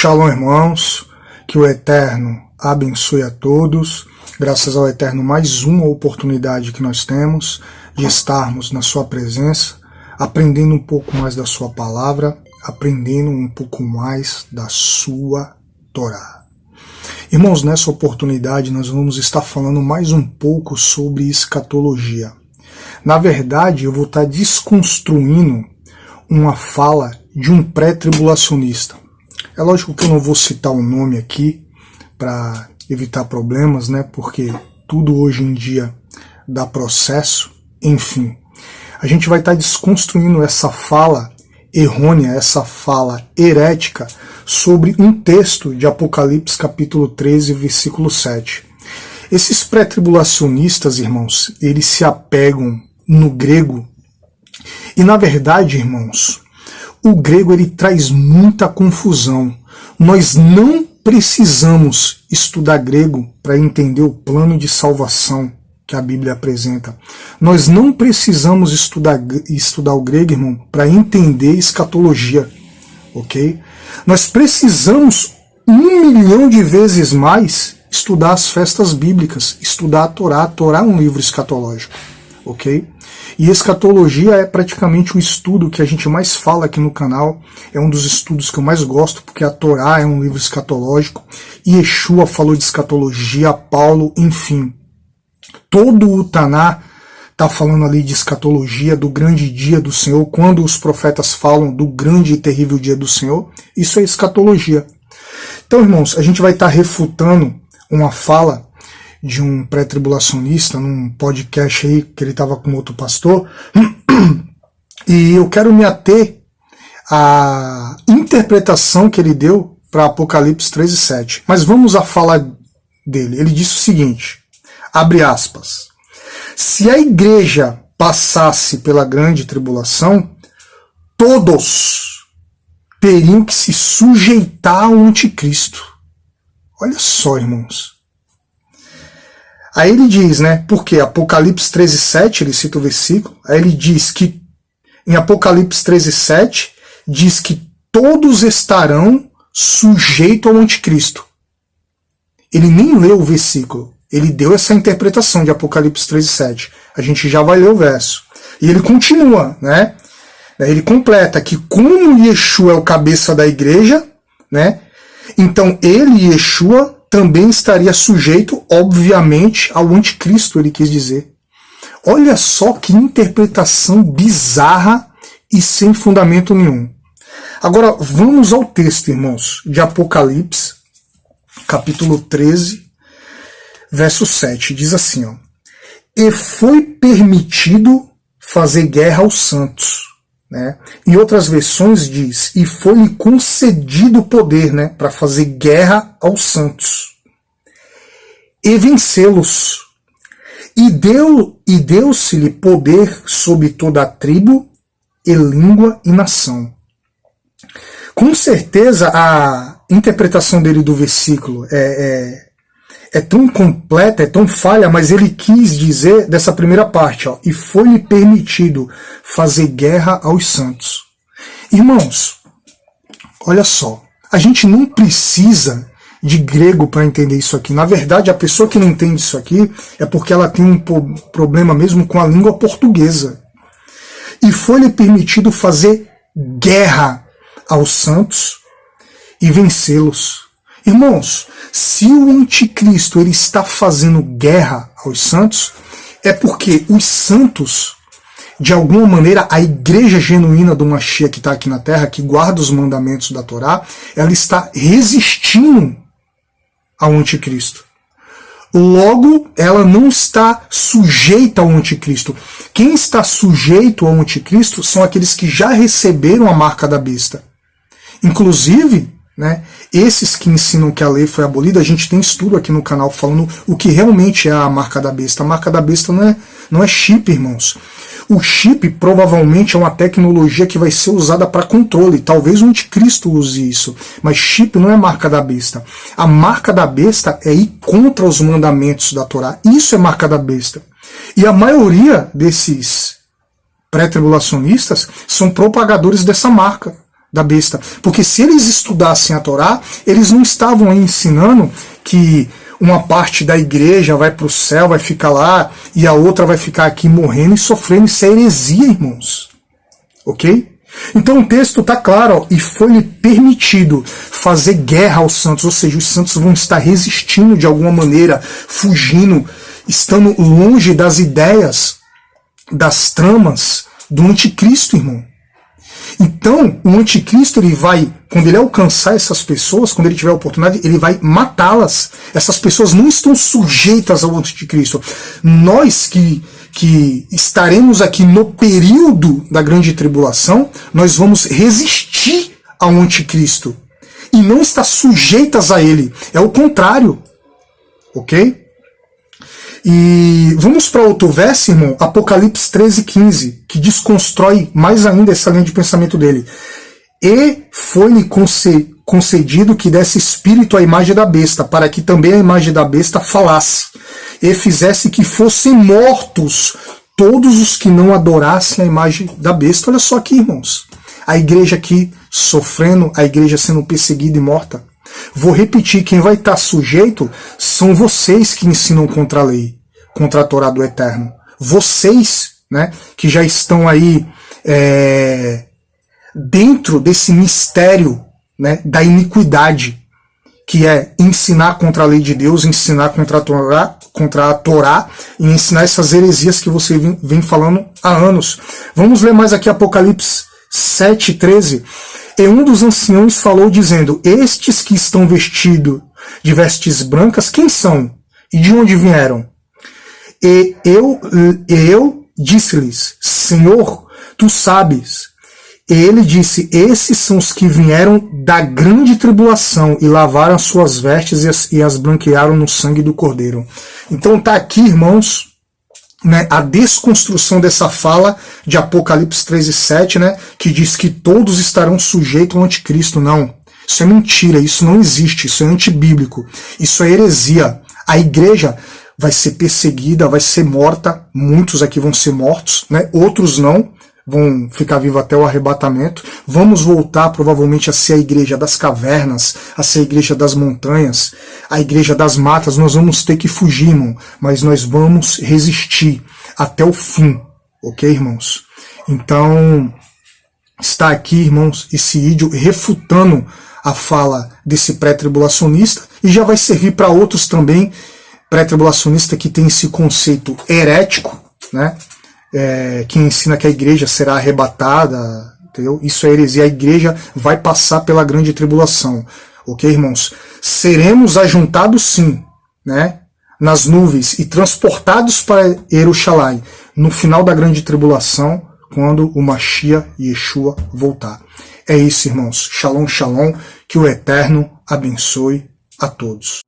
Shalom, irmãos, que o Eterno abençoe a todos. Graças ao Eterno, mais uma oportunidade que nós temos de estarmos na sua presença, aprendendo um pouco mais da sua palavra, aprendendo um pouco mais da sua Torá. Irmãos, nessa oportunidade nós vamos estar falando mais um pouco sobre escatologia. Na verdade, eu vou estar desconstruindo uma fala de um pré-tribulacionista. É lógico que eu não vou citar o nome aqui para evitar problemas, né? Porque tudo hoje em dia dá processo. Enfim, a gente vai estar desconstruindo essa fala errônea, essa fala herética sobre um texto de Apocalipse capítulo 13, versículo 7. Esses pré-tribulacionistas, irmãos, eles se apegam no grego e, na verdade, irmãos, o grego ele traz muita confusão. Nós não precisamos estudar grego para entender o plano de salvação que a Bíblia apresenta. Nós não precisamos estudar o grego, irmão, para entender escatologia, ok? Nós precisamos 1.000.000 de vezes mais estudar as festas bíblicas, estudar a Torá. A Torá é um livro escatológico, ok? E escatologia é praticamente o estudo que a gente mais fala aqui no canal, é um dos estudos que eu mais gosto, porque a Torá é um livro escatológico, Yeshua falou de escatologia, Paulo, enfim. Todo o Taná está falando ali de escatologia, do grande dia do Senhor. Quando os profetas falam do grande e terrível dia do Senhor, isso é escatologia. Então, irmãos, a gente vai estar refutando uma fala de um pré-tribulacionista num podcast aí que ele estava com outro pastor, e eu quero me ater à interpretação que ele deu para Apocalipse 13:7. Mas vamos à fala dele. Ele disse o seguinte, abre aspas, se a igreja passasse pela grande tribulação, todos teriam que se sujeitar ao anticristo. Olha só, irmãos. Aí ele diz, né, porque Apocalipse 13:7, ele cita o versículo, aí ele diz que, em Apocalipse 13:7, diz que todos estarão sujeitos ao anticristo. Ele nem leu o versículo, ele deu essa interpretação de Apocalipse 13:7. A gente já vai ler o verso. E ele continua, né, ele completa que como Yeshua é o cabeça da igreja, né, então ele, Yeshua, também estaria sujeito, obviamente, ao anticristo, ele quis dizer. Olha só que interpretação bizarra e sem fundamento nenhum. Agora, vamos ao texto, irmãos, de Apocalipse, capítulo 13, verso 7. Diz assim, ó, e foi permitido fazer guerra aos santos. Né? Em outras versões diz, e foi-lhe concedido o poder, né, para fazer guerra aos santos e vencê-los. E deu-se-lhe poder sobre toda a tribo e língua e nação. Com certeza a interpretação dele do versículo é tão completa, é tão falha, mas ele quis dizer dessa primeira parte, ó, e foi-lhe permitido fazer guerra aos santos. Irmãos, olha só, a gente não precisa de grego para entender isso aqui. Na verdade, a pessoa que não entende isso aqui é porque ela tem um problema mesmo com a língua portuguesa. E foi-lhe permitido fazer guerra aos santos e vencê-los. Irmãos, se o anticristo ele está fazendo guerra aos santos, é porque os santos, de alguma maneira, a igreja genuína do Mashiach que está aqui na terra, que guarda os mandamentos da Torá, ela está resistindo ao anticristo. Logo, ela não está sujeita ao anticristo. Quem está sujeito ao anticristo são aqueles que já receberam a marca da besta. Inclusive, né, esses que ensinam que a lei foi abolida, a gente tem estudo aqui no canal falando o que realmente é a marca da besta. A marca da besta não é chip, irmãos. O chip provavelmente é uma tecnologia que vai ser usada para controle. Talvez o anticristo use isso. Mas chip não é marca da besta. A marca da besta é ir contra os mandamentos da Torá. Isso é marca da besta. E a maioria desses pré-tribulacionistas são propagadores dessa marca da besta. Porque se eles estudassem a Torá, eles não estavam aí ensinando que uma parte da igreja vai para o céu, vai ficar lá, e a outra vai ficar aqui morrendo e sofrendo. Isso é heresia, irmãos. Ok? Então o texto está claro, ó, e foi-lhe permitido fazer guerra aos santos, ou seja, os santos vão estar resistindo de alguma maneira, fugindo, estando longe das ideias, das tramas do anticristo, irmão. Então, o anticristo, ele vai, quando ele alcançar essas pessoas, quando ele tiver a oportunidade, ele vai matá-las. Essas pessoas não estão sujeitas ao anticristo. Nós que estaremos aqui no período da grande tribulação, nós vamos resistir ao anticristo e não estar sujeitas a ele. É o contrário. Ok? E vamos para outro verso, irmão, Apocalipse 13:15, que desconstrói mais ainda essa linha de pensamento dele. E foi-lhe concedido que desse espírito à imagem da besta, para que também a imagem da besta falasse, e fizesse que fossem mortos todos os que não adorassem a imagem da besta. Olha só aqui, irmãos. A igreja aqui sofrendo, a igreja sendo perseguida e morta. Vou repetir, quem vai estar sujeito são vocês que ensinam contra a lei, contra a Torá do Eterno. Vocês, né, que já estão aí dentro desse mistério, né, da iniquidade, que é ensinar contra a lei de Deus, ensinar contra a Torá e ensinar essas heresias que você vem falando há anos. Vamos ler mais aqui Apocalipse 7:13. E um dos anciãos falou dizendo: estes que estão vestidos de vestes brancas, quem são? E de onde vieram? E eu disse-lhes: Senhor, tu sabes. E ele disse: esses são os que vieram da grande tribulação e lavaram as suas vestes e as branquearam no sangue do Cordeiro. Então tá aqui, irmãos, né, a desconstrução dessa fala de Apocalipse 13:7, né, que diz que todos estarão sujeitos ao anticristo. Não, isso é mentira, isso não existe, isso é antibíblico, isso é heresia. A igreja vai ser perseguida, vai ser morta, muitos aqui vão ser mortos, né, outros não, vão ficar vivos até o arrebatamento. Vamos voltar provavelmente a ser a igreja das cavernas, a ser a igreja das montanhas, a igreja das matas. Nós vamos ter que fugir, irmão, mas nós vamos resistir até o fim, ok, irmãos? Então, está aqui, irmãos, esse vídeo refutando a fala desse pré-tribulacionista, e já vai servir para outros também, pré-tribulacionista que tem esse conceito herético, né? Que ensina que a igreja será arrebatada, entendeu? Isso é heresia, a igreja vai passar pela grande tribulação, ok, irmãos? Seremos ajuntados sim, né, nas nuvens e transportados para Jerusalém no final da grande tribulação, quando o Mashiach Yeshua voltar. É isso, irmãos. Shalom, shalom, que o Eterno abençoe a todos.